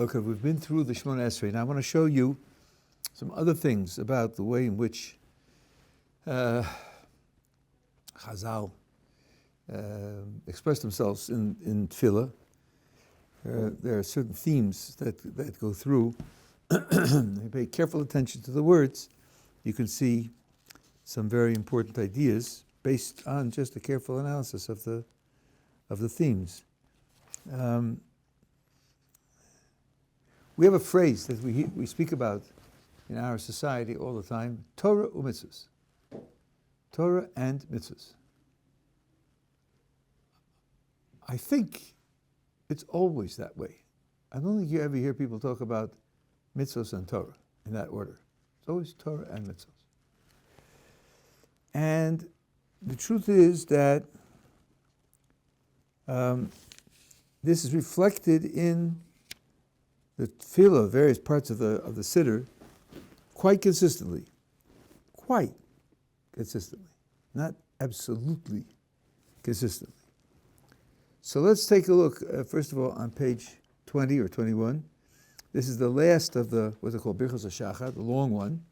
Okay, we've been through the Shemona Esrei. Now I want to show you some other things about the way in which Chazal express themselves in Tefillah. There are certain themes that go through. If you pay careful attention to the words, you can see some very important ideas based on just a careful analysis of the themes. We have a phrase that we speak about in our society all the time: Torah u'mitzvos. Torah and mitzvahs. I think it's always that way. I don't think you ever hear people talk about mitzvahs and Torah in that order. It's always Torah and mitzvahs. And the truth is that this is reflected in the tefillah, various parts of the siddur, quite consistently, not absolutely consistently. So let's take a look, first of all, on page 20 or 21. This is the last of the, what's it called, Birchos HaShachar, the long one.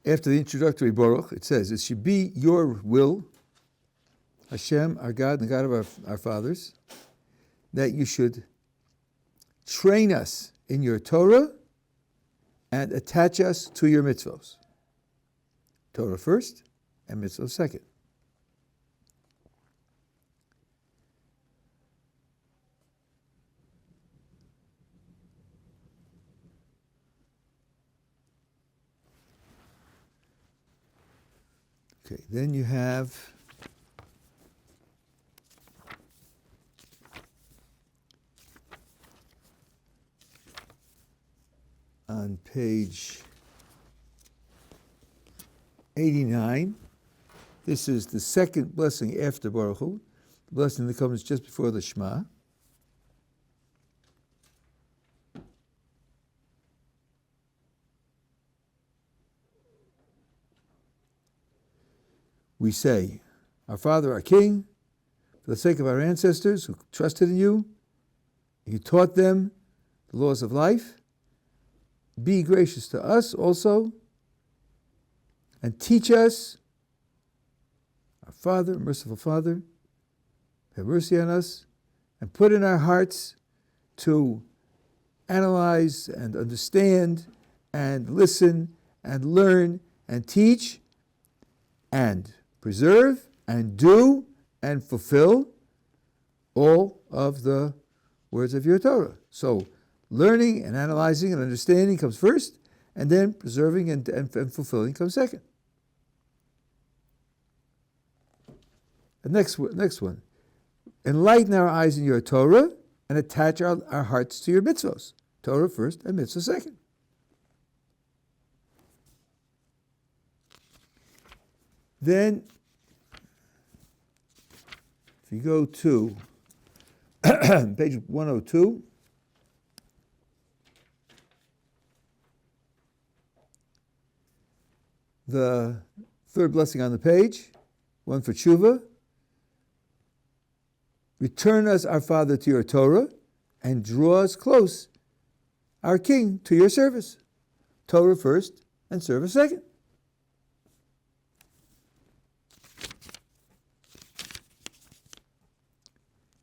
After the introductory Baruch, it says, it should be your will, Hashem, our God, and the God of our fathers, that you should train us in your Torah and attach us to your mitzvos. Torah first and mitzvos second. Okay, then you have on page 89, this is the second blessing after Baruch Hu, the blessing that comes just before the Shema. We say, our Father, our King, for the sake of our ancestors who trusted in you, you taught them the laws of life. Be gracious to us also, and teach us, our Father, merciful Father, have mercy on us, and put in our hearts to analyze and understand and listen and learn and teach and preserve and do and fulfill all of the words of your Torah. So learning and analyzing and understanding comes first, and then preserving and fulfilling comes second. The next one. Enlighten our eyes in your Torah and attach our hearts to your mitzvos. Torah first and mitzvah second. Then, if you go to page 102, the third blessing on the page, one for tshuva. Return us, our Father, to your Torah, and draw us close, our King, to your service. Torah first and service second.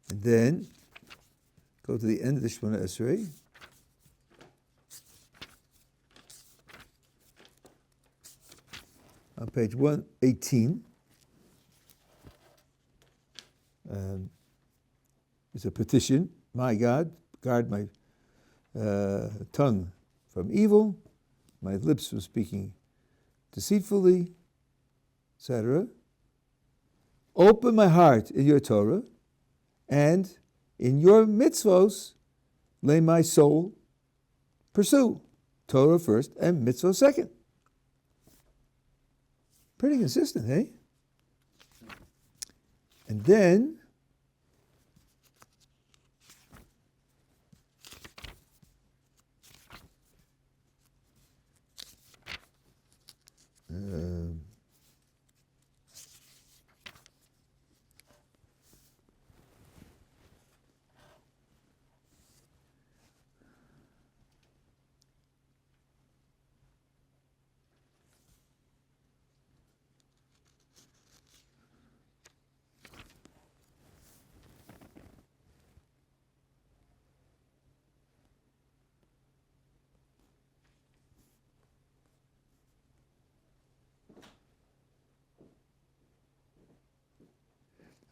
And then go to the end of the Shemona Esrei. On page 118, it's a petition. My God, guard my tongue from evil, my lips from speaking deceitfully, etc. Open my heart in your Torah, and in your mitzvos, lay my soul pursue. Torah first and mitzvah second. Pretty consistent, eh? And then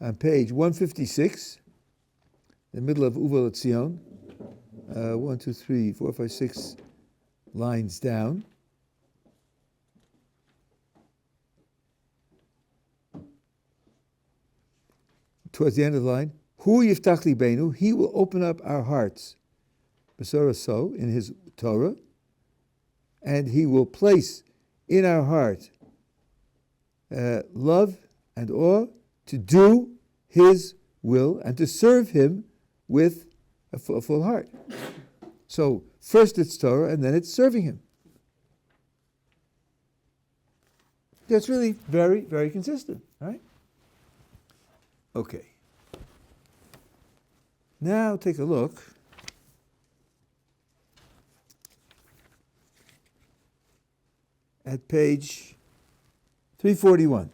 On page 156, in the middle of Uval Etzion, 1, 2, 3, 4, 5, 6 lines down. Towards the end of the line, Hu yiftach libenu, he will open up our hearts, B'sora so, in his Torah, and he will place in our heart love and awe to do his will and to serve him with a full heart. So first it's Torah and then it's serving him. That's really very, very consistent, right? Okay. Now take a look at page 341.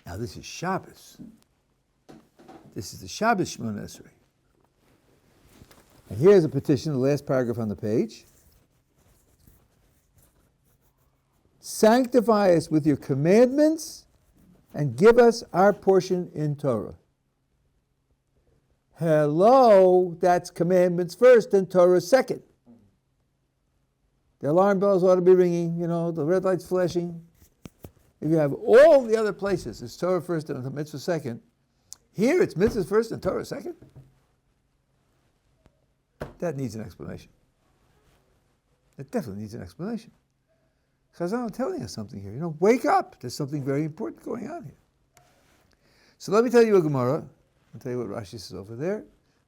Now this is Shabbos. This is the Shabbos Shemona Esrei. And here's a petition, the last paragraph on the page. Sanctify us with your commandments and give us our portion in Torah. Hello, that's commandments first and Torah second. The alarm bells ought to be ringing, the red light's flashing. If you have all the other places, it's Torah first and mitzvah second. Here it's mitzvah first and Torah second. That needs an explanation. It definitely needs an explanation. Chazal are telling us something here. Wake up. There's something very important going on here. So let me tell you a Gemara. I'll tell you what Rashi says over there.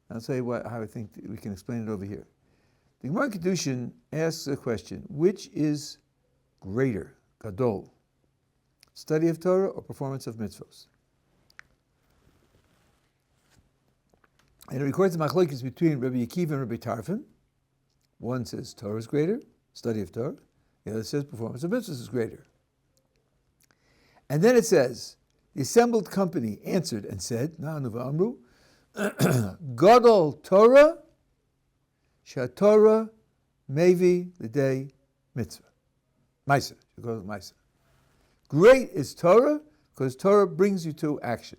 And I'll tell you how I think we can explain it over here. The Gemara Kedushin asks a question: which is greater, Gadol, study of Torah or performance of mitzvos? And it records the machlokes between Rabbi Akiva and Rabbi Tarfon. One says Torah is greater, study of Torah. The other says performance of mitzvahs is greater. And then it says, the assembled company answered and said, Na'anu Amru, Gadol Torah, Torah Mevi L'dei Mitzvah. Maisa, she calls it Maisa. Great is Torah, because Torah brings you to action.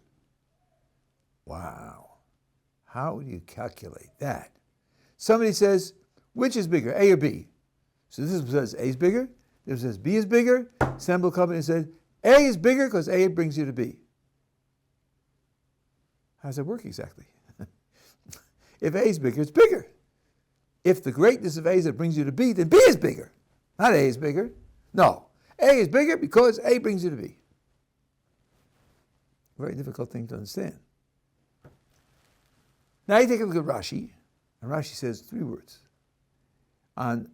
Wow. How do you calculate that? Somebody says, which is bigger, A or B? So this says A is bigger, this says B is bigger. Assembled company said, A is bigger because A brings you to B. How does that work exactly? If A is bigger, it's bigger. If the greatness of A is that brings you to B, then B is bigger. Not A is bigger. No. A is bigger because A brings you to B. Very difficult thing to understand. Now you take a look at Rashi, and Rashi says 3 words. On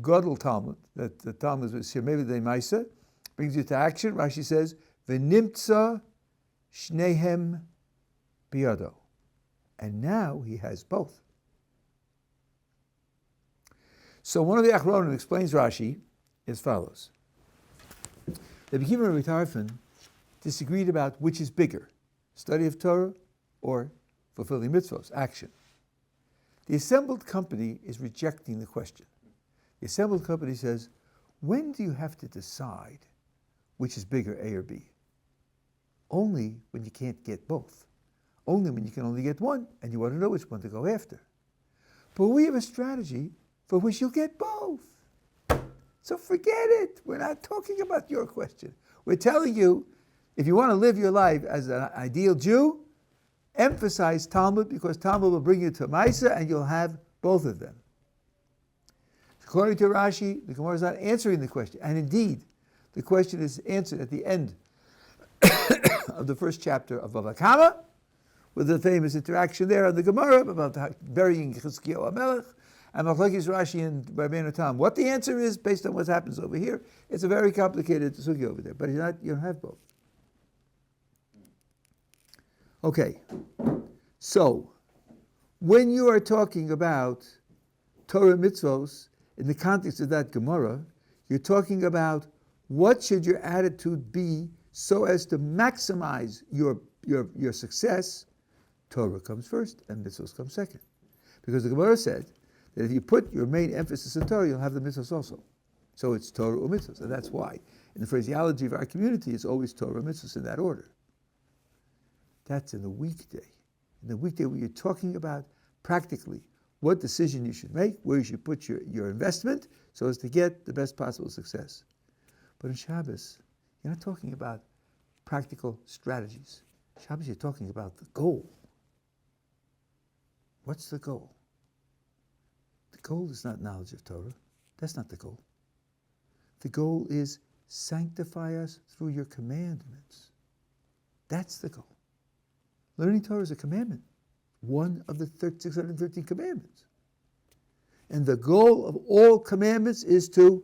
Gottleib Talmud, that the Talmud is here, maybe the Maisa, brings you to action. Rashi says, V'nimtza shnehem biyado. And now he has both. So one of the Achronim explains Rashi as follows. Rabbi Akiva and Rabbi Tarfon disagreed about which is bigger, study of Torah or fulfilling mitzvos, action. The assembled company is rejecting the question. The assembled company says, when do you have to decide which is bigger, A or B? Only when you can't get both. Only when you can only get one, and you want to know which one to go after. But we have a strategy for which you'll get both. So forget it. We're not talking about your question. We're telling you, if you want to live your life as an ideal Jew, emphasize Talmud, because Talmud will bring you to Maisa and you'll have both of them. According to Rashi, the Gemara is not answering the question. And indeed, the question is answered at the end of the first chapter of Bava Kama, with the famous interaction there on the Gemara about burying Chizkiyahu HaMelech, and Machlokes Rashi and Rabbeinu Tam. What the answer is, based on what happens over here, it's a very complicated sugya over there, but you don't have both. Okay, so when you are talking about Torah mitzvos in the context of that Gemara, you're talking about what should your attitude be so as to maximize your success. Torah comes first and mitzvos come second. Because the Gemara said that if you put your main emphasis on Torah, you'll have the mitzvos also. So it's Torah or mitzvos, and that's why in the phraseology of our community, it's always Torah or mitzvos in that order. That's in the weekday. In the weekday, where you're talking about practically what decision you should make, where you should put your investment so as to get the best possible success. But in Shabbos, you're not talking about practical strategies. Shabbos, you're talking about the goal. What's the goal? The goal is not knowledge of Torah. That's not the goal. The goal is sanctify us through your commandments. That's the goal. Learning Torah is a commandment, one of the 613 commandments. And the goal of all commandments is to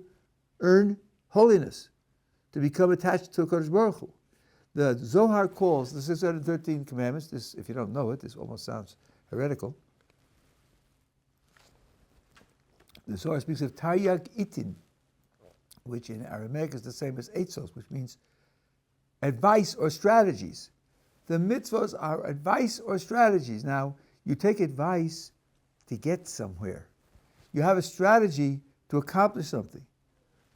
earn holiness, to become attached to HaKadosh Baruch Hu. The Zohar calls the 613 commandments, this, if you don't know it, this almost sounds heretical. The Zohar speaks of Taryag Itin, which in Aramaic is the same as Eitzos, which means advice or strategies. The mitzvahs are advice or strategies. Now, you take advice to get somewhere. You have a strategy to accomplish something.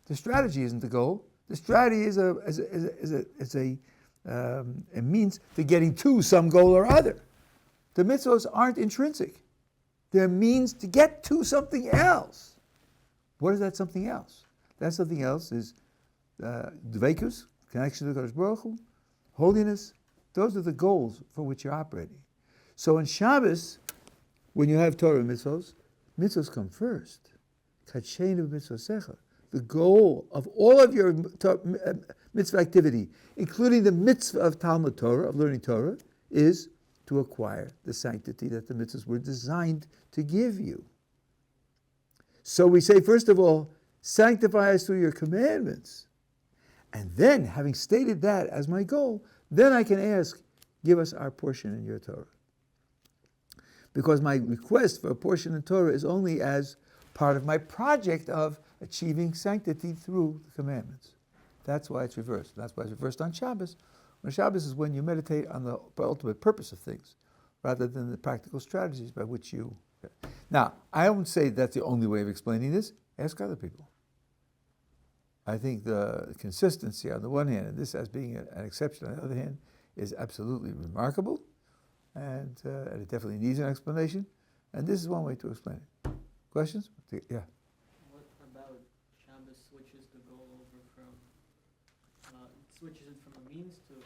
The strategy isn't the goal. The strategy is a means to getting to some goal or other. The mitzvahs aren't intrinsic. They're means to get to something else. What is that something else? That something else is dveikus, connection to Kadosh Baruch Hu, holiness. Those are the goals for which you're operating. So in Shabbos, when you have Torah mitzvos, mitzvos come first. Kachenu mitzvosecha. The goal of all of your mitzvah activity, including the mitzvah of Talmud Torah, of learning Torah, is to acquire the sanctity that the mitzvahs were designed to give you. So we say, first of all, sanctify us through your commandments. And then, having stated that as my goal, then I can ask, give us our portion in your Torah. Because my request for a portion in Torah is only as part of my project of achieving sanctity through the commandments. That's why it's reversed. That's why it's reversed on Shabbos. On Shabbos is when you meditate on the ultimate purpose of things, rather than the practical strategies by which you... Now, I won't say that's the only way of explaining this. Ask other people. I think the consistency on the one hand, and this as being an exception on the other hand, is absolutely remarkable, and it definitely needs an explanation, and this is one way to explain it. Questions? Yeah. What about Shabbos switches the goal over from, switches it from a means to the...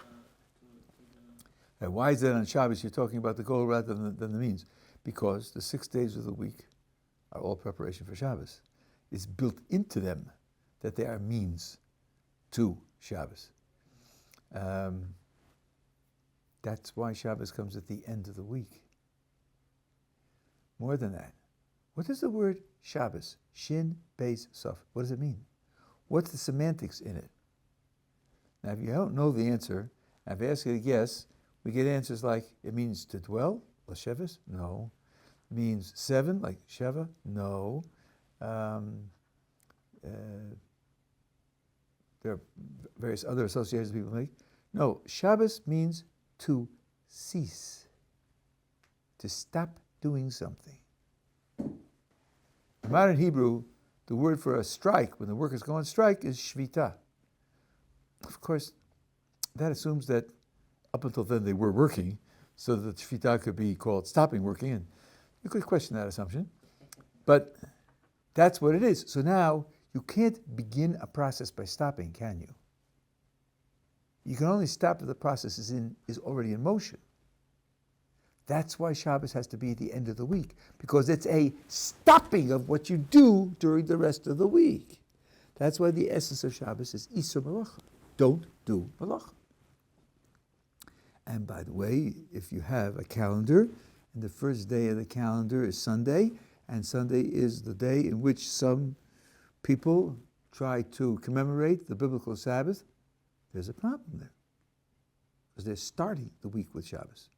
And why is that on Shabbos you're talking about the goal rather than the means? Because the 6 days of the week are all preparation for Shabbos. It's built into them that they are means to Shabbos. That's why Shabbos comes at the end of the week. More than that, what does the word Shabbos, Shin, Beis, Sof, what does it mean? What's the semantics in it? Now, if you don't know the answer, if I ask you to guess, we get answers like, it means to dwell, Lashevis? No. It means 7, like Sheva? No. There are various other associations people make. No, Shabbos means to cease, to stop doing something. In modern Hebrew, the word for a strike, when the workers go on strike, is shvita. Of course, that assumes that up until then they were working, so that shvita could be called stopping working, and you could question that assumption. But that's what it is. So now, you can't begin a process by stopping, can you? You can only stop if the process is already in motion. That's why Shabbos has to be at the end of the week, because it's a stopping of what you do during the rest of the week. That's why the essence of Shabbos is Isur Malacha. Don't do Malacha. And by the way, if you have a calendar, and the first day of the calendar is Sunday, and Sunday is the day in which some people try to commemorate the biblical Sabbath, there's a problem there. Because they're starting the week with Shabbos,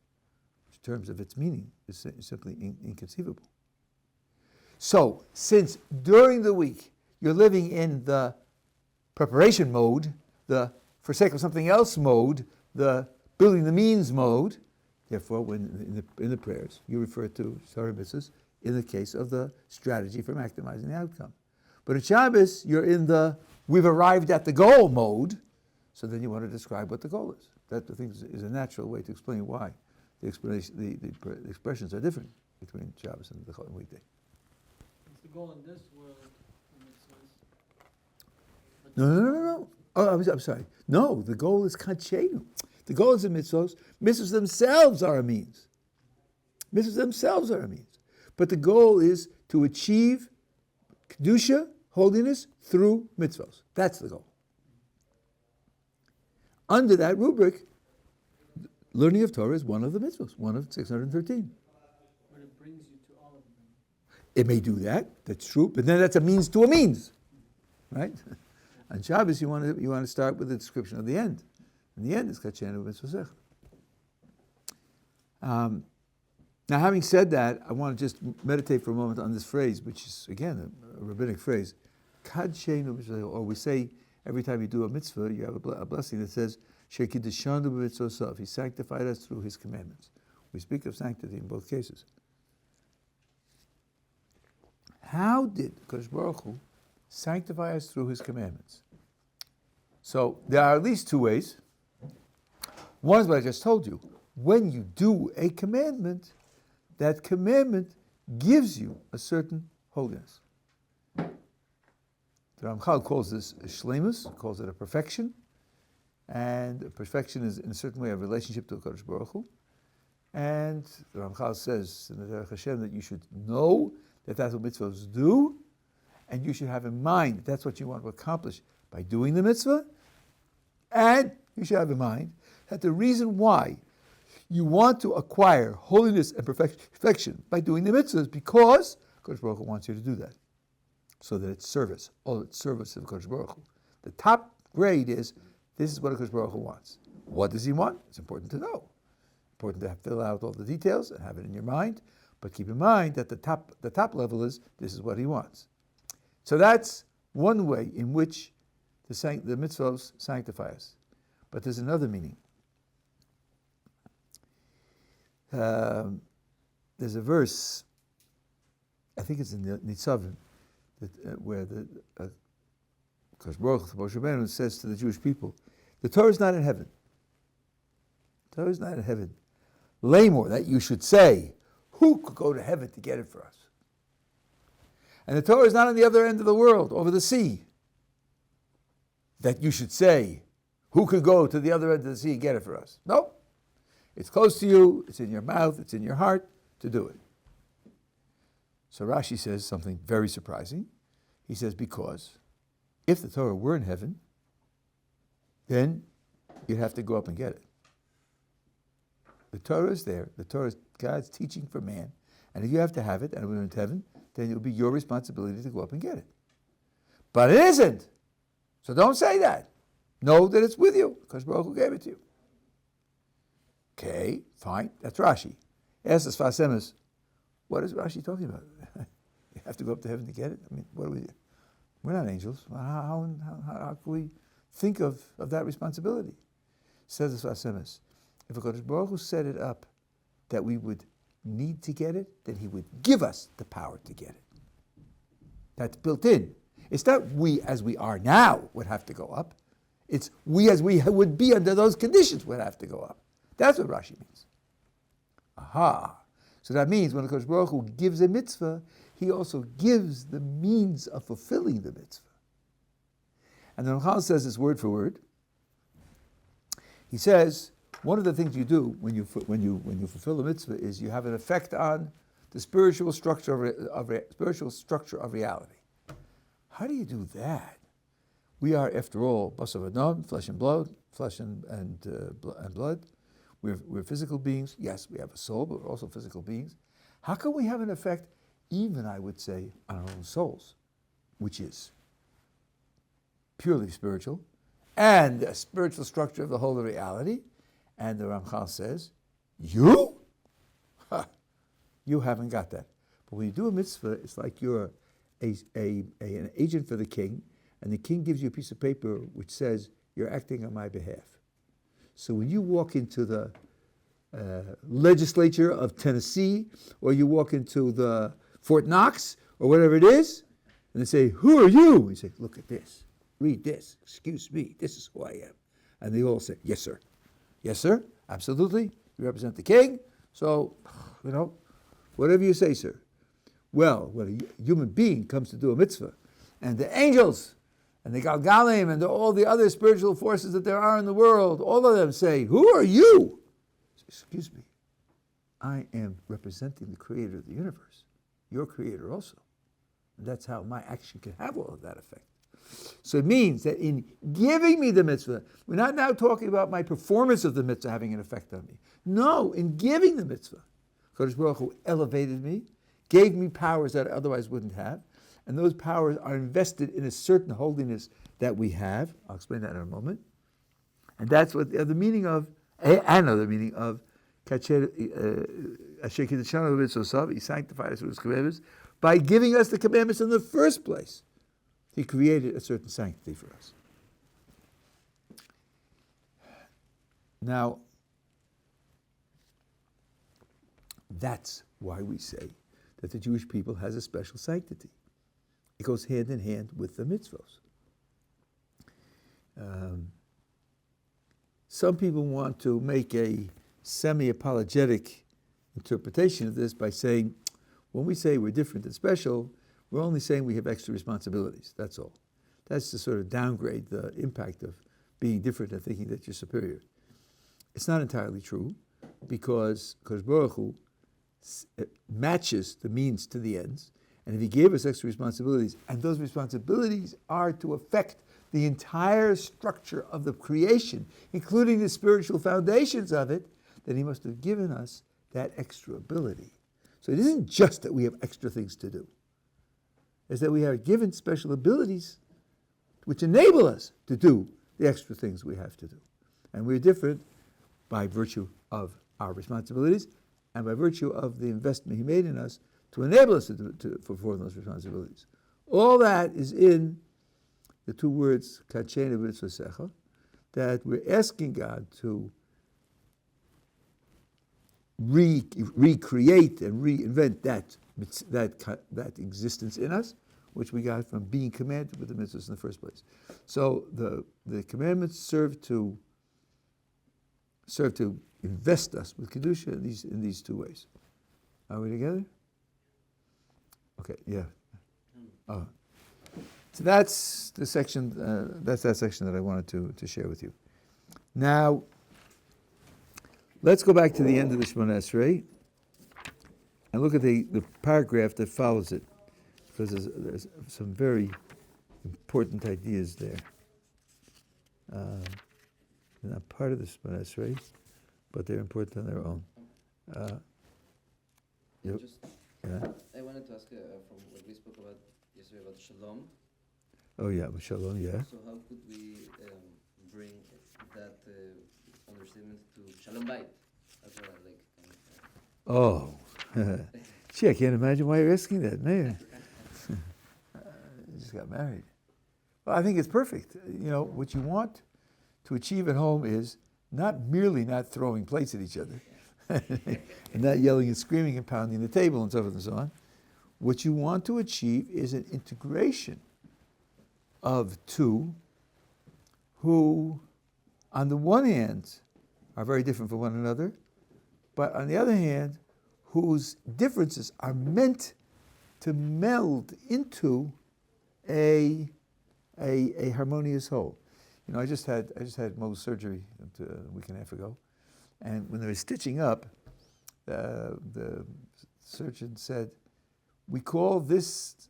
which in terms of its meaning is simply inconceivable. So, since during the week you're living in the preparation mode, the for sake of something else mode, the building the means mode, therefore, when in the prayers, you refer to Torah mitzvahs in the case of the strategy for maximizing the outcome. But at Shabbos, you're in the we've arrived at the goal mode, so then you want to describe what the goal is. That, I think, is a natural way to explain why the expressions are different between Shabbos and the weekday. Is the goal in this world, the mitzvahs? No. Oh, I'm sorry. No, the goal is kachenu. The goal is the mitzvahs. Mitzvahs themselves are a means. Mitzvahs themselves are a means. But the goal is to achieve kedusha, holiness, through mitzvahs. That's the goal. Under that rubric, learning of Torah is one of the mitzvahs, one of 613. But it brings you to all of them. It may do that, that's true, but then that's a means to a means, right? On Shabbos, you want to start with the description of the end. And the end is Kachenu Mitzvosech. Now, having said that, I want to just meditate for a moment on this phrase, which is, again, a rabbinic phrase. Kachenu Mitzvosech, or we say every time you do a mitzvah, you have a blessing that says, Shekiddushanu b'mitzosav. He sanctified us through his commandments. We speak of sanctity in both cases. How did Kodesh Baruch Hu sanctify us through his commandments? So there are at least two ways. One is what I just told you. When you do a commandment, that commandment gives you a certain holiness. The Ramchal calls this a shleimus, calls it a perfection. And perfection is in a certain way a relationship to Kodesh Baruch Hu. And the Ramchal says in the Derech Hashem that you should know that that's what mitzvahs do, and you should have in mind that that's what you want to accomplish by doing the mitzvah, and you should have in mind that the reason why you want to acquire holiness and perfection by doing the mitzvah is because Kodesh Baruch Hu wants you to do that, so that it's service, all it's service of Kodesh Baruch Hu. The top grade is this is what Kodesh Baruch Hu wants. What does he want? It's important to know. Important to fill out all the details and have it in your mind, but keep in mind that the top level is this is what he wants. So that's one way in which the mitzvahs sanctify us. But there's another meaning. There's a verse, I think it's in the Nitzavim, where the Kodesh Baruch Hu, Moshe Rabbeinu, says to the Jewish people, the Torah is not in heaven. The Torah is not in heaven. Lamor, that you should say, who could go to heaven to get it for us? And the Torah is not on the other end of the world, over the sea. That you should say, who could go to the other end of the sea and get it for us? No. It's close to you, it's in your mouth, it's in your heart to do it. So Rashi says something very surprising. He says, because if the Torah were in heaven, then you'd have to go up and get it. The Torah is there. The Torah is God's teaching for man. And if you have to have it, and it went into heaven, then it will be your responsibility to go up and get it. But it isn't. So don't say that. Know that it's with you, because Baruch Hu gave it to you. Okay, fine. That's Rashi. Ask the Sfas Emes, what is Rashi talking about? You have to go up to heaven to get it? I mean, what are we? We're not angels. How can we think of that responsibility? Says the Sfas Emes, if a Kodesh Baruch Hu set it up that we would need to get it, then he would give us the power to get it. That's built in. It's not we as we are now would have to go up. It's we as we would be under those conditions would have to go up. That's what Rashi means. Aha. So that means when the Kodesh Baruch Hu gives a mitzvah, he also gives the means of fulfilling the mitzvah. And the Ramchal says this word for word. He says, one of the things you do when you fulfill a mitzvah is you have an effect on the spiritual structure of reality. How do you do that? We are, after all, basar v'dam, flesh and blood, flesh and blood. We're physical beings. Yes, we have a soul, but we're also physical beings. How can we have an effect, even, I would say, on our own souls, which is purely spiritual, and the spiritual structure of the whole of reality? And the Ramchal says, you? Ha, you haven't got that. But when you do a mitzvah, it's like you're an agent for the king, and the king gives you a piece of paper which says, you're acting on my behalf. So when you walk into the legislature of Tennessee, or you walk into the Fort Knox, or whatever it is, and they say, who are you? And you say, look at this, read this, excuse me, this is who I am. And they all say, yes, sir. Yes, sir, absolutely. You represent the king, so, whatever you say, sir. Well, when a human being comes to do a mitzvah, and the angels, and the Galgalim, and all the other spiritual forces that there are in the world, all of them say, who are you? Excuse me, I am representing the creator of the universe, your creator also. And that's how my action can have all of that effect. So it means that in giving me the mitzvah, we're not now talking about my performance of the mitzvah having an effect on me. No, in giving the mitzvah, Kodesh Baruch Hu elevated me, gave me powers that I otherwise wouldn't have, and those powers are invested in a certain holiness that we have. I'll explain that in a moment. And that's what the meaning of, another meaning of, he sanctified us with his commandments by giving us the commandments in the first place. He created a certain sanctity for us. Now, that's why we say that the Jewish people has a special sanctity. It goes hand in hand with the mitzvos. Some people want to make a semi-apologetic interpretation of this by saying, when we say we're different and special, we're only saying we have extra responsibilities, that's all. That's to sort of downgrade the impact of being different and thinking that you're superior. It's not entirely true, because Baruch Hu matches the means to the ends, and if he gave us extra responsibilities, and those responsibilities are to affect the entire structure of the creation, including the spiritual foundations of it, then he must have given us that extra ability. So it isn't just that we have extra things to do. It's that we are given special abilities which enable us to do the extra things we have to do. And we're different by virtue of our responsibilities and by virtue of the investment he made in us to enable us to perform those responsibilities. All that is in the two words, kachena v'tzosecha, that we're asking God to recreate and reinvent that existence in us, which we got from being commanded with the mitzvahs in the first place. So the commandments serve to invest us with kedusha in these two ways. Are we together? Okay, yeah. So that's the section. That's that section that I wanted to share with you. Now, let's go back to the end of the Shemona Esrei and look at the paragraph that follows it, because there's some very important ideas there. They're not part of the Shemona Esrei, but they're important on their own. I wanted to ask from what we spoke about yesterday about shalom. Oh yeah, shalom, yeah. So how could we bring that understanding to shalom bayit as well? Gee, I can't imagine why you're asking that, man. You just got married. Well, I think it's perfect. What you want to achieve at home is not merely not throwing plates at each other and not yelling and screaming and pounding the table and so forth and so on. What you want to achieve is an integration of two who, on the one hand, are very different from one another, but on the other hand, whose differences are meant to meld into a harmonious whole. I just had Mo's surgery a week and a half ago, and when they were stitching up, the surgeon said, "We call this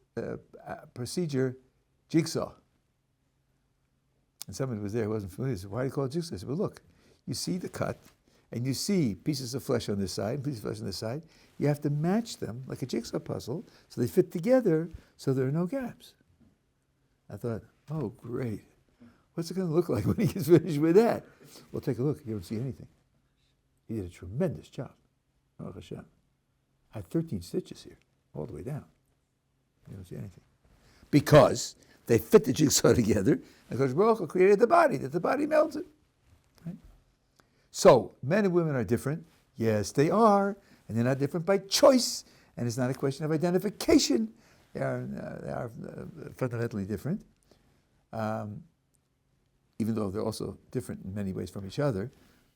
procedure jigsaw." And somebody was there who wasn't familiar. He said, "Why do you call it jigsaw?" I said, "Well, look, you see the cut, and you see pieces of flesh on this side and pieces of flesh on this side, you have to match them like a jigsaw puzzle so they fit together so there are no gaps. I thought, oh, great. What's it going to look like when he gets finished with that? Well, take a look. You don't see anything. He did a tremendous job. Baruch Hashem. I had 13 stitches here, all the way down. You don't see anything. Because they fit the jigsaw together, and Kodesh Baruch Hu created the body, that the body melted. Right? So, men and women are different. Yes, they are. And they're not different by choice. And it's not a question of identification. They are fundamentally different. Even though they're also different in many ways from each other.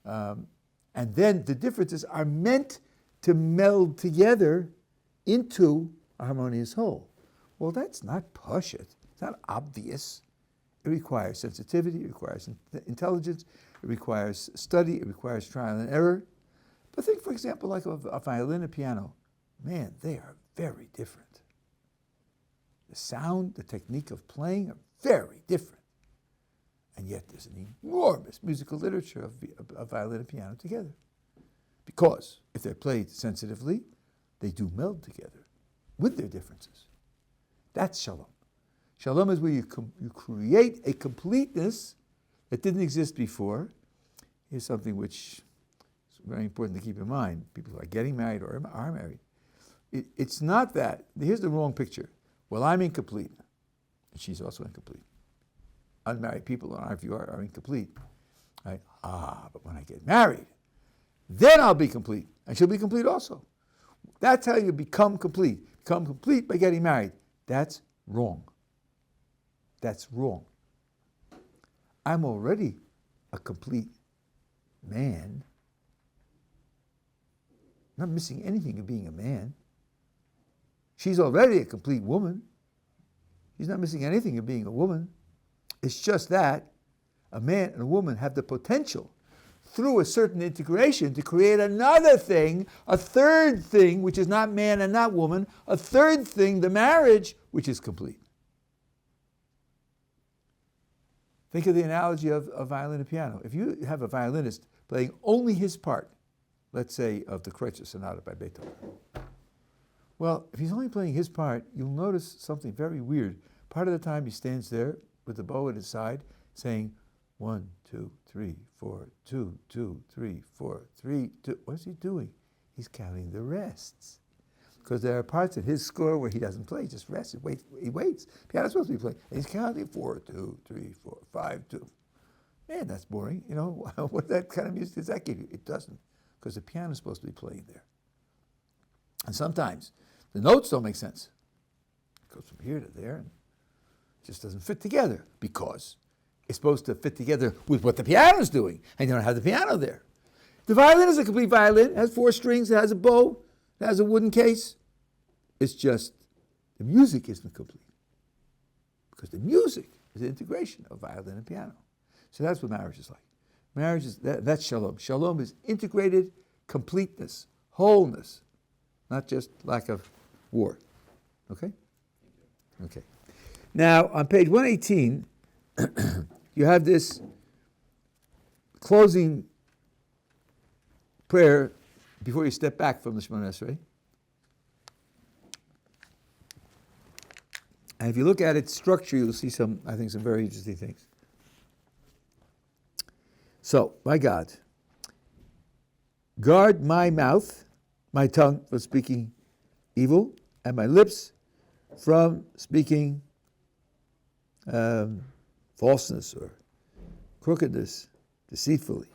And then the differences are meant to meld together into a harmonious whole. Well, that's not pashut. It's not obvious. It requires sensitivity, it requires intelligence, it requires study, it requires trial and error. But think, for example, like a violin and piano. Man, they are very different. The sound, the technique of playing are very different. And yet there's an enormous musical literature of violin and piano together. Because if they're played sensitively, they do meld together with their differences. That's shalom. Shalom is where you create a completeness that didn't exist before. Here's something which is very important to keep in mind. People who are getting married or are married. It's not that. Here's the wrong picture. Well, I'm incomplete. And she's also incomplete. Unmarried people, in our view, are incomplete. Right? But when I get married, then I'll be complete. And she'll be complete also. That's how you become complete. Become complete by getting married. That's wrong. That's wrong. I'm already a complete man. I'm not missing anything of being a man. She's already a complete woman. She's not missing anything of being a woman. It's just that a man and a woman have the potential through a certain integration to create another thing, a third thing, which is not man and not woman, a third thing, the marriage, which is complete. Think of the analogy of a violin and piano. If you have a violinist playing only his part, let's say of the Kreutzer Sonata by Beethoven, well, if he's only playing his part, you'll notice something very weird. Part of the time he stands there with the bow at his side saying, 1, 2, 3, 4, 2, 2, 3, 4, 3, 2. What's he doing? He's counting the rests. Because there are parts in his score where he doesn't play, he just rests, he waits. Piano's supposed to be playing. And he's counting 4, 2, 3, 4, 5, 2. Man, that's boring. You know, what that kind of music does that give you? It doesn't. Because the piano's supposed to be playing there. And sometimes the notes don't make sense. It goes from here to there and it just doesn't fit together because it's supposed to fit together with what the piano's doing, and you don't have the piano there. The violin is a complete violin. It has 4 strings, it has a bow, it has a wooden case. It's just the music isn't complete because the music is the integration of violin and piano. So that's what marriage is like. Marriage is, that's shalom. Shalom is integrated completeness, wholeness, not just lack of war. Okay? Okay. Now, on page 118, you have this closing prayer before you step back from the Shemona Esrei. And if you look at its structure, you'll see some very interesting things. So, my God, guard my mouth, my tongue from speaking evil, and my lips from speaking falseness or crookedness, deceitfully.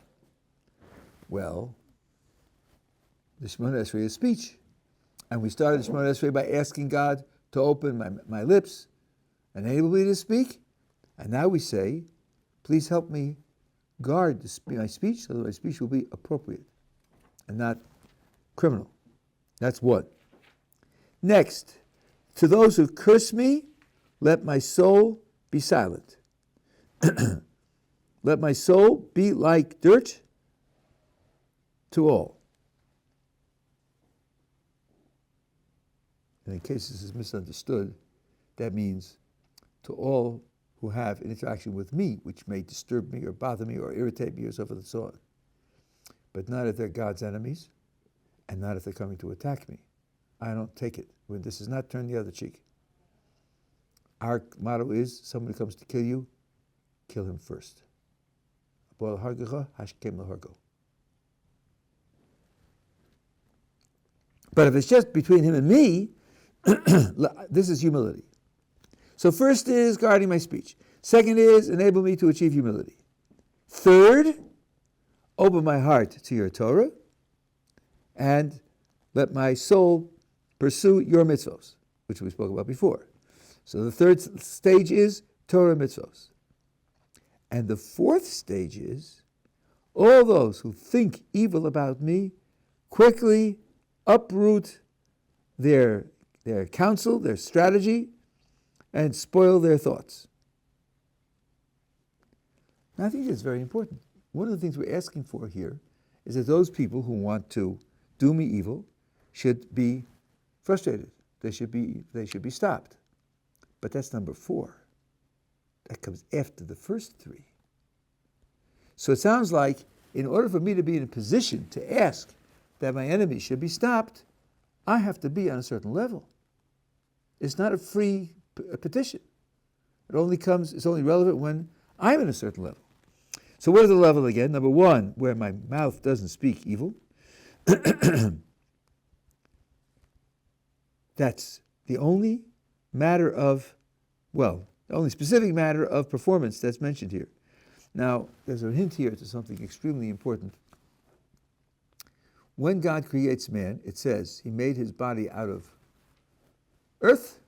Well, the Shemona Esrei is speech. And we started the Shemona Esrei by asking God to open my lips and enable me to speak. And now we say, please help me guard my speech so that my speech will be appropriate and not criminal. That's one. Next, to those who curse me, let my soul be silent. Let my soul be like dirt to all. And in case this is misunderstood, that means to all who have an interaction with me, which may disturb me or bother me or irritate me or so forth and so on. but not if they're God's enemies, and not if they're coming to attack me. I don't take it. This is not turn the other cheek. Our motto is, somebody comes to kill you, kill him first. But if it's just between him and me, this is humility. So first is guarding my speech. Second is enable me to achieve humility. Third, open my heart to your Torah and let my soul pursue your mitzvos, which we spoke about before. So the third stage is Torah mitzvos. And the fourth stage is all those who think evil about me quickly uproot their counsel, their strategy, and spoil their thoughts. Now, I think that's very important. One of the things we're asking for here is that those people who want to do me evil should be frustrated. They should be stopped. But that's number 4. That comes after the first 3. So it sounds like in order for me to be in a position to ask that my enemy should be stopped, I have to be on a certain level. It's not a free petition. It's only relevant when I'm in a certain level. So what is the level again? Number 1, where my mouth doesn't speak evil. That's the only the only specific matter of performance that's mentioned here. Now, there's a hint here to something extremely important. When God creates man, it says he made his body out of earth,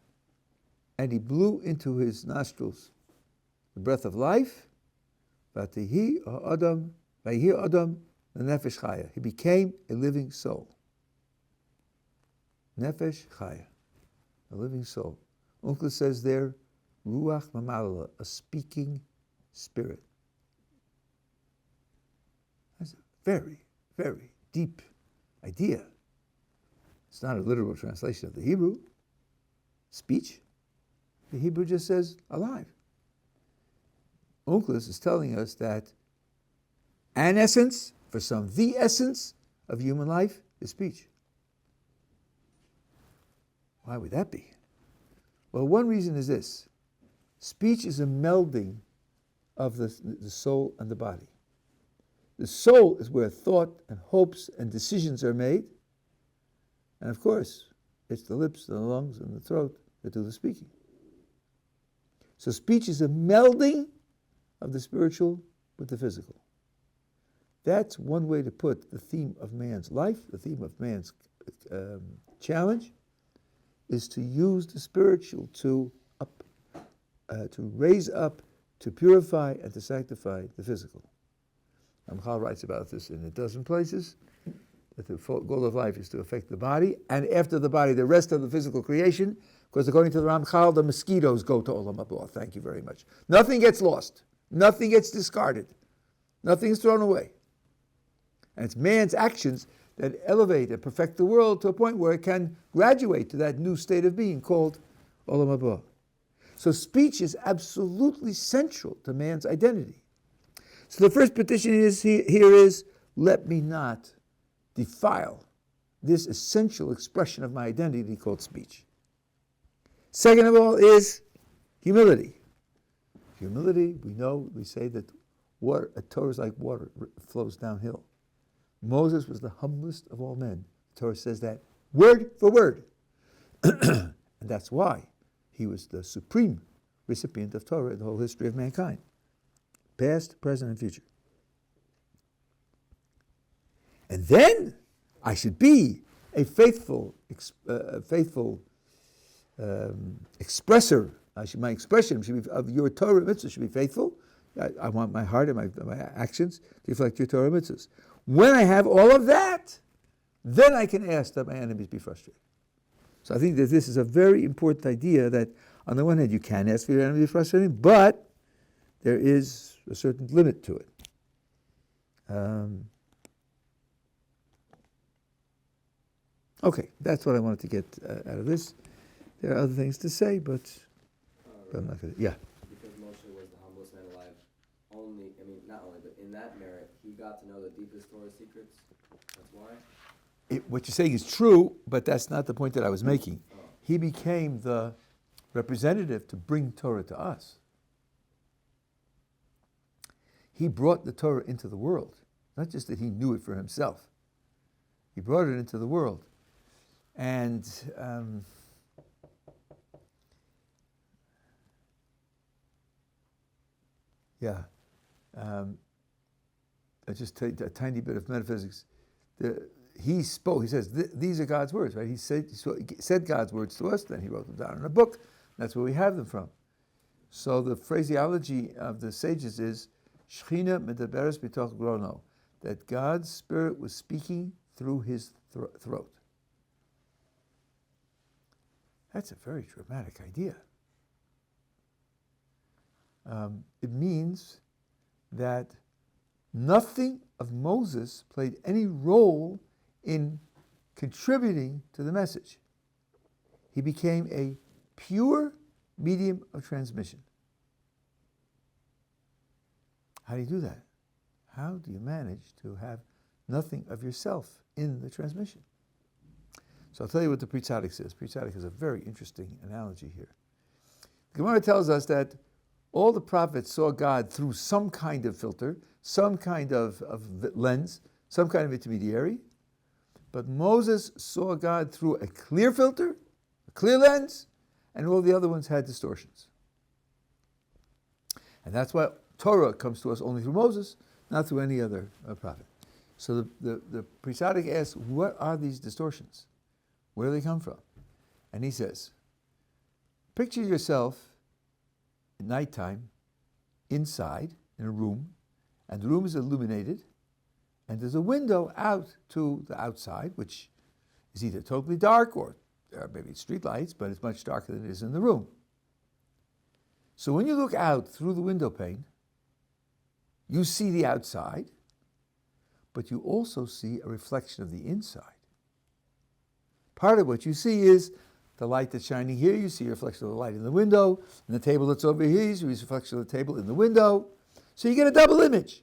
and he blew into his nostrils the breath of life. He became a living soul. Nefesh chaya, a living soul. Uncle says there, ruach mamala, a speaking spirit. That's a very, very deep idea. It's not a literal translation of the Hebrew. Speech. The Hebrew just says alive. Onkelos is telling us that an essence, for some, the essence of human life is speech. Why would that be? Well, one reason is this. Speech is a melding of the soul and the body. The soul is where thought and hopes and decisions are made. And of course, it's the lips and the lungs and the throat that do the speaking. So speech is a melding of the spiritual with the physical. That's one way to put the theme of man's life, the theme of man's challenge, is to use the spiritual to raise up, to purify, and to sanctify the physical. Ramchal writes about this in a dozen places, that the goal of life is to affect the body, and after the body, the rest of the physical creation, because according to the Ramchal, the mosquitoes go to Olam Haba. Thank you very much. Nothing gets lost. Nothing gets discarded. Nothing is thrown away. And it's man's actions that elevate and perfect the world to a point where it can graduate to that new state of being called Olam Haba. So speech is absolutely central to man's identity. So the first petition here is, let me not defile this essential expression of my identity called speech. Second of all is humility. Humility, we say that a Torah is like water, it flows downhill. Moses was the humblest of all men. The Torah says that word for word. And that's why he was the supreme recipient of Torah in the whole history of mankind. Past, present, and future. And then I should be a faithful expresser. My expression should be, of your Torah mitzvahs should be faithful. I want my heart and my actions to reflect your Torah mitzvahs. When I have all of that, then I can ask that my enemies be frustrated. So I think that this is a very important idea, that on the one hand you can ask for your enemy to be frustrated, but there is a certain limit to it. Okay, that's what I wanted to get out of this. There are other things to say, but I'm not going to. Yeah. Because Moshe was the humblest man alive. Not only, but in that merit, he got to know the deepest Torah secrets. That's why. What you're saying is true, but that's not the point that I was making. Oh. He became the representative to bring Torah to us. He brought the Torah into the world. Not just that he knew it for himself. He brought it into the world. And just a tiny bit of metaphysics. He spoke, he says, these are God's words, right? He said God's words to us, then he wrote them down in a book. That's where we have them from. So the phraseology of the sages is, Shechina medaberes b'toch grono, that God's Spirit was speaking through his throat. That's a very dramatic idea. It means that nothing of Moses played any role in contributing to the message. He became a pure medium of transmission. How do you do that? How do you manage to have nothing of yourself in the transmission? So I'll tell you what the Pri Tzaddik says. Pri Tzaddik has a very interesting analogy here. The Gemara tells us that all the prophets saw God through some kind of filter, some kind of lens, some kind of intermediary. But Moses saw God through a clear filter, a clear lens, and all the other ones had distortions. And that's why Torah comes to us only through Moses, not through any other prophet. So the Pri Tzaddik asks, what are these distortions? Where do they come from? And he says, picture yourself at nighttime inside in a room, and the room is illuminated, and there's a window out to the outside, which is either totally dark or there are maybe street lights, but it's much darker than it is in the room. So when you look out through the window pane, you see the outside, but you also see a reflection of the inside. Part of what you see is the light that's shining here, you see a reflection of the light in the window, and the table that's over here, you see a reflection of the table in the window. So you get a double image.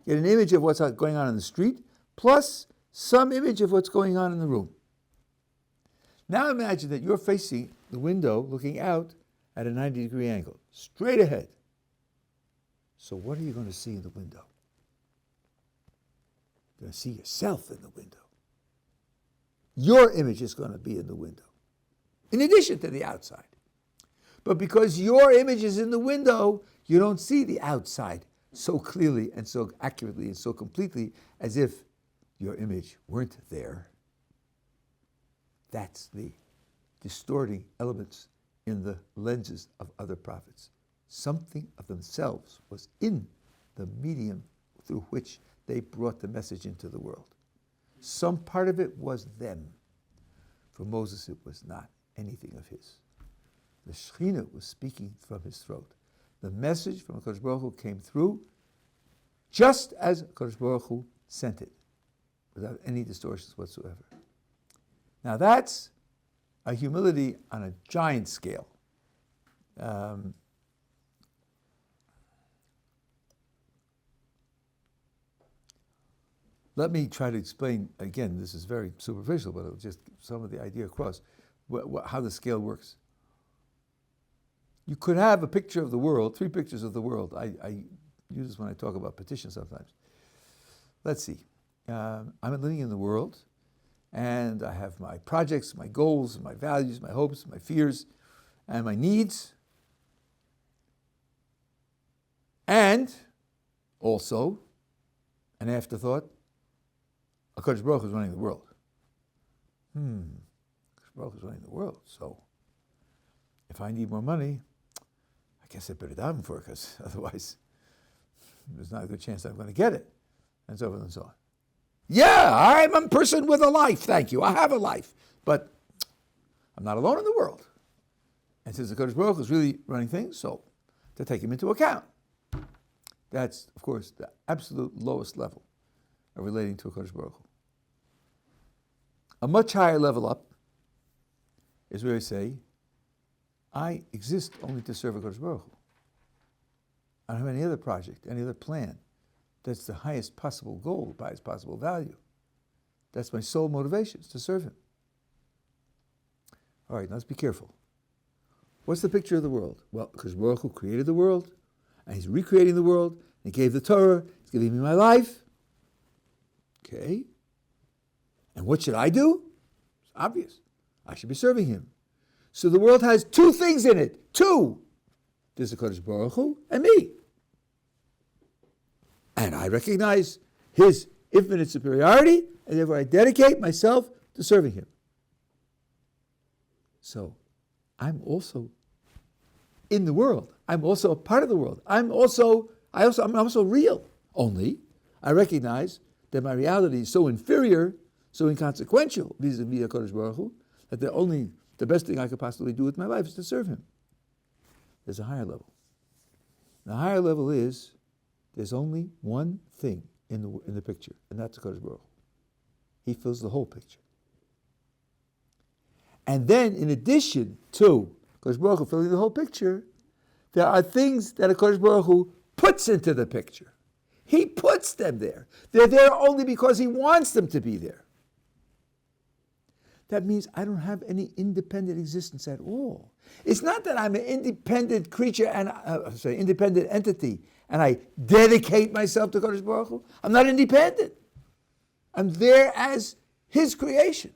You get an image of what's going on in the street, plus some image of what's going on in the room. Now imagine that you're facing the window, looking out at a 90-degree angle, straight ahead. So what are you going to see in the window? You're going to see yourself in the window. Your image is going to be in the window, in addition to the outside. But because your image is in the window, you don't see the outside so clearly and so accurately and so completely as if your image weren't there. That's the distorting elements in the lenses of other prophets. Something of themselves was in the medium through which they brought the message into the world. Some part of it was them. For Moses, it was not anything of his. The Shekhinah was speaking from his throat. The message from HaKadosh Baruch Hu came through just as HaKadosh Baruch Hu sent it, without any distortions whatsoever. Now that's a humility on a giant scale. Let me try to explain, again, this is very superficial, but it'll just some of the idea across, how the scale works. You could have a picture of the world, 3 pictures of the world. I use this when I talk about petitions sometimes. Let's see. I'm living in the world, and I have my projects, my goals, my values, my hopes, my fears, and my needs. And also, an afterthought, HaKadosh Baruch Hu is running the world. HaKadosh Baruch Hu is running the world. So, if I need more money, I guess I better daven for it, because otherwise, there's not a good chance I'm going to get it, and so forth and so on. Yeah, I'm a person with a life, thank you. I have a life, but I'm not alone in the world. And since the HaKadosh Baruch Hu is really running things, so to take him into account. That's, of course, the absolute lowest level of relating to HaKadosh Baruch Hu. A much higher level up is where I say, I exist only to serve HaKadosh Baruch Hu. I don't have any other project, any other plan That's the highest possible goal, highest possible value. That's my sole motivation, is to serve him. All right, now let's be careful. What's the picture of the world? Well, because Baruch Hu created the world, and he's recreating the world, and he gave the Torah, he's giving me my life. Okay. And what should I do? It's obvious. I should be serving him. So the world has two things in it. Two. There's the Kodesh Baruch Hu and me. And I recognize his infinite superiority, and therefore I dedicate myself to serving him. So I'm also in the world. I'm also a part of the world. I'm also real. Only I recognize that my reality is so inferior, so inconsequential vis-a-vis HaKadosh Baruch Hu, that the best thing I could possibly do with my life is to serve him. There's a higher level. The higher level is there's only one thing in the picture, and that's HaKadosh Baruch Hu. He fills the whole picture. And then, in addition to HaKadosh Baruch Hu filling the whole picture, there are things that HaKadosh Baruch Hu puts into the picture. He puts them there. They're there only because he wants them to be there. That means I don't have any independent existence at all. It's not that I'm an independent creature and independent entity, and I dedicate myself to Kodesh Baruch Hu. I'm not independent. I'm there as his creation.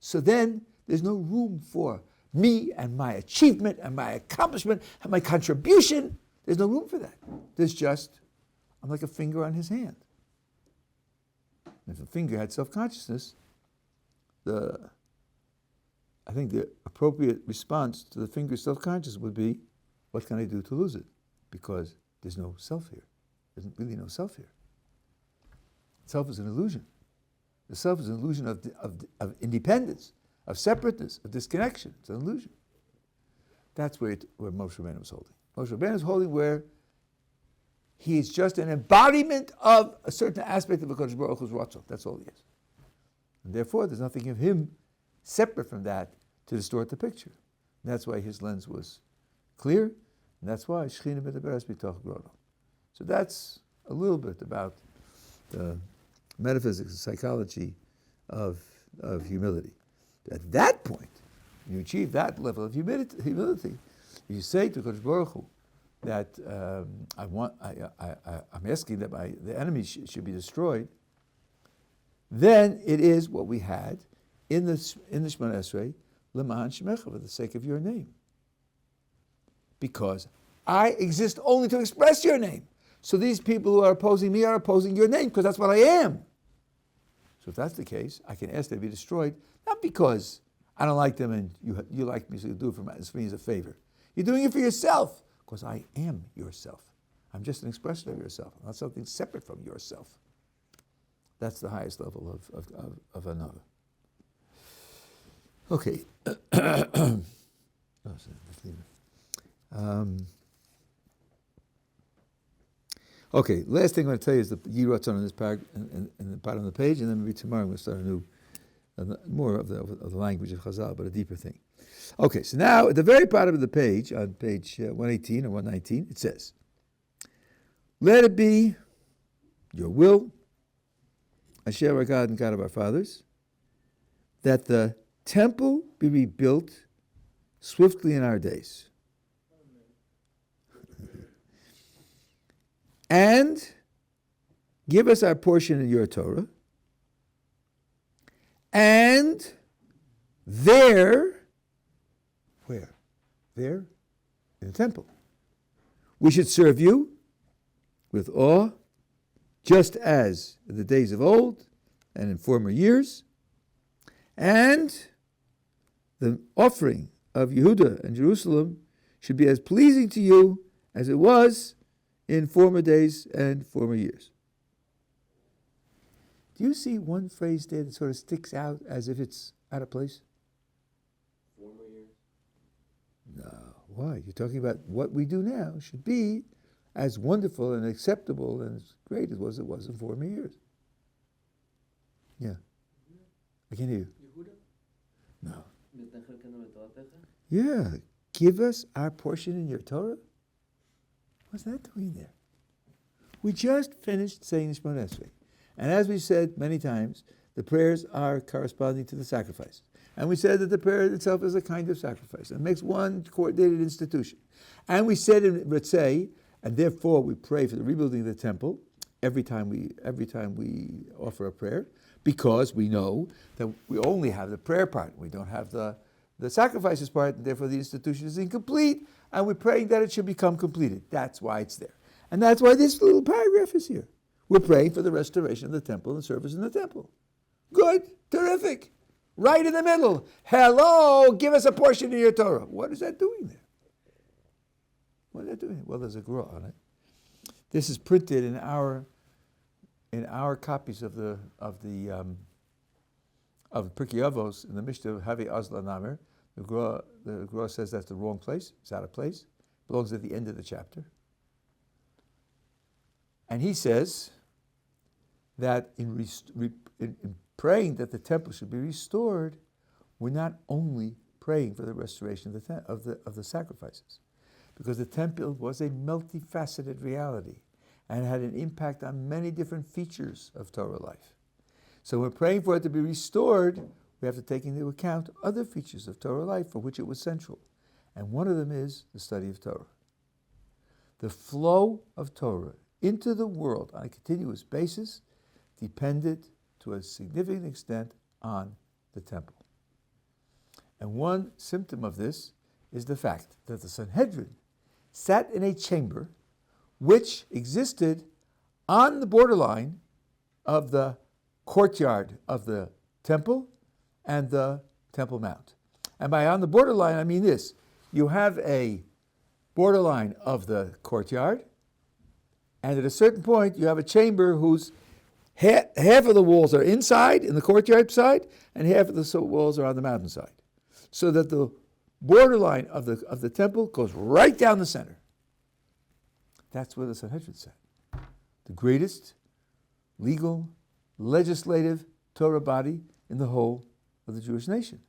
So then there's no room for me and my achievement and my accomplishment and my contribution. There's no room for that. There's just, I'm like a finger on his hand. If a finger had self-consciousness, I think the appropriate response to the finger's self-consciousness would be, what can I do to lose it? Because there's no self here. There's really no self here. Self is an illusion. The self is an illusion of independence, of separateness, of disconnection. It's an illusion. That's where Moshe Rabbeinu was holding. Moshe Rabbeinu is holding where he is just an embodiment of a certain aspect of HaKadosh Baruch Hu's Ratzon. That's all he is. And therefore, there's nothing of him separate from that to distort the picture. And that's why his lens was clear, and that's why Shechina Medaberes B'toch Grono. So that's a little bit about the metaphysics and psychology of humility. At that point, when you achieve that level of humility, you say to Kodesh Baruch Hu that I'm asking that the enemy should be destroyed. Then it is what we had in the Shemona Esrei, L'ma'an Shemecha, for the sake of your name. Because I exist only to express your name. So these people who are opposing me are opposing your name, because that's what I am. So if that's the case, I can ask them to be destroyed, not because I don't like them and you like me, so you do it for me as a favor. You're doing it for yourself, because I am yourself. I'm just an expression of yourself, not something separate from yourself. That's the highest level of another. Okay. Okay, last thing I'm going to tell you is the Yiratzon on this paragraph in the bottom of the page, and then maybe tomorrow I'm going to start more of the language of Chazal, but a deeper thing. Okay, so now at the very bottom of the page, on page 118 or 119, it says, "Let it be your will, Asher our God and God of our fathers, that the temple be rebuilt swiftly in our days. And give us our portion in your Torah. And there, where? There, in the temple. We should serve you with awe, just as in the days of old and in former years. And the offering of Yehuda and Jerusalem should be as pleasing to you as it was in former days and former years." Do you see one phrase there that sort of sticks out as if it's out of place? Former years? No. Why? You're talking about what we do now should be as wonderful and acceptable and as great as it was in former years. Yeah. I can hear you. Yehuda? No. Yeah. Give us our portion in your Torah? What's that doing there? We just finished saying the Shemona Esrei. And as we said many times, the prayers are corresponding to the sacrifice. And we said that the prayer itself is a kind of sacrifice. It makes one coordinated institution. And we said in Ritzei, and therefore we pray for the rebuilding of the temple every time we offer a prayer, because we know that we only have the prayer part. We don't have the sacrifices part, and therefore the institution is incomplete, and we're praying that it should become completed. That's why it's there. And that's why this little paragraph is here. We're praying for the restoration of the temple and service in the temple. Good, terrific. Right in the middle. Hello, give us a portion of your Torah. What is that doing there? What is that doing? Well, there's a Gemara on it. This is printed in our copies of Pirkei Avos in the Mishnah of Havi Azla Namer. The Gemara says that's the wrong place. It's out of place. It belongs at the end of the chapter. And he says that in praying that the temple should be restored, we're not only praying for the restoration of the sacrifices, because the temple was a multifaceted reality and had an impact on many different features of Torah life. So when we're praying for it to be restored, we have to take into account other features of Torah life for which it was central. And one of them is the study of Torah. The flow of Torah into the world on a continuous basis depended to a significant extent on the temple. And one symptom of this is the fact that the Sanhedrin sat in a chamber which existed on the borderline of the courtyard of the temple and the Temple Mount. And by on the borderline, I mean this. You have a borderline of the courtyard, and at a certain point, you have a chamber whose half of the walls are inside, in the courtyard side, and half of the walls are on the mountainside. So that the borderline of the temple goes right down the center. That's where the Sanhedrin sat. The greatest legal, legislative Torah body in the whole of the Jewish nation.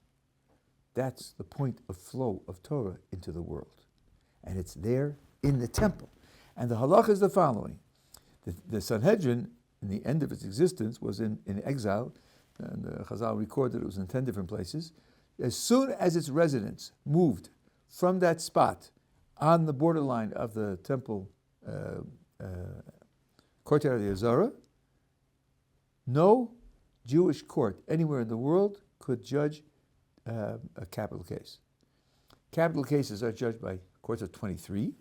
That's the point of flow of Torah into the world. And it's there in the temple. And the halacha is the following. The Sanhedrin, in the end of its existence, was in exile, and Chazal recorded it was in 10 different places. As soon as its residents moved from that spot on the borderline of the temple courtyard of the Azara, no Jewish court anywhere in the world could judge a capital case. Capital cases are judged by courts of 23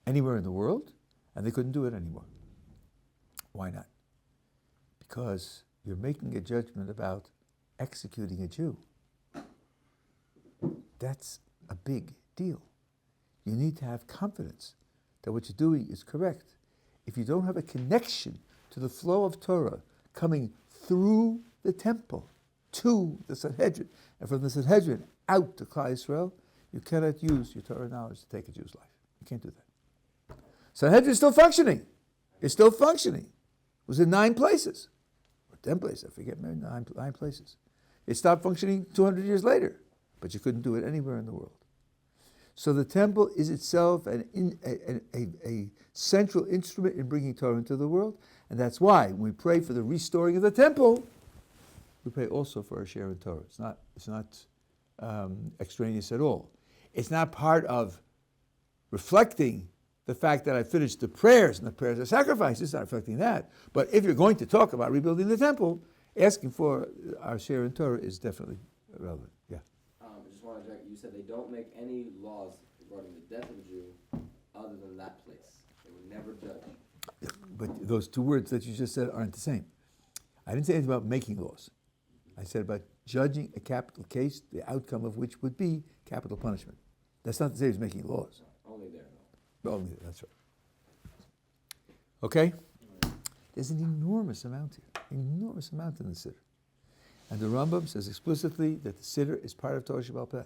anywhere in the world, and they couldn't do it anymore. Why not? Because you're making a judgment about executing a Jew. That's a big deal. You need to have confidence that what you're doing is correct. If you don't have a connection to the flow of Torah coming through the temple to the Sanhedrin, and from the Sanhedrin out to Klal Yisrael, you cannot use your Torah knowledge to take a Jew's life. You can't do that. Sanhedrin is still functioning. It's still functioning. It was in 9 places, or 10 places, I forget, maybe 9 places. It stopped functioning 200 years later, but you couldn't do it anywhere in the world. So the temple is itself a central instrument in bringing Torah into the world, and that's why when we pray for the restoring of the temple, we pray also for our share in Torah. It's not extraneous at all. It's not part of reflecting the fact that I finished the prayers, and the prayers are sacrifices. It's not reflecting that. But if you're going to talk about rebuilding the temple, asking for our share in Torah is definitely relevant. Yeah. I just want to check. You said they don't make any laws regarding the death of a Jew other than that place. They would never judge. Yeah, but those 2 words that you just said aren't the same. I didn't say anything about making laws. I said about judging a capital case, the outcome of which would be capital punishment. That's not the same as making laws. Only there, though. Only there, that's right. Okay? There's an enormous amount here, enormous amount in the Siddur. And the Rambam says explicitly that the Siddur is part of Torah Sheba'al Peh.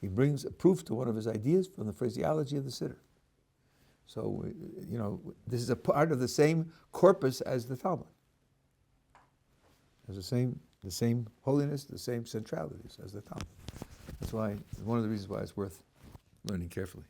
He brings a proof to one of his ideas from the phraseology of the Siddur. So, this is a part of the same corpus as the Talmud. There's the same holiness, the same centralities as the Talmud. That's why, one of the reasons why it's worth learning carefully.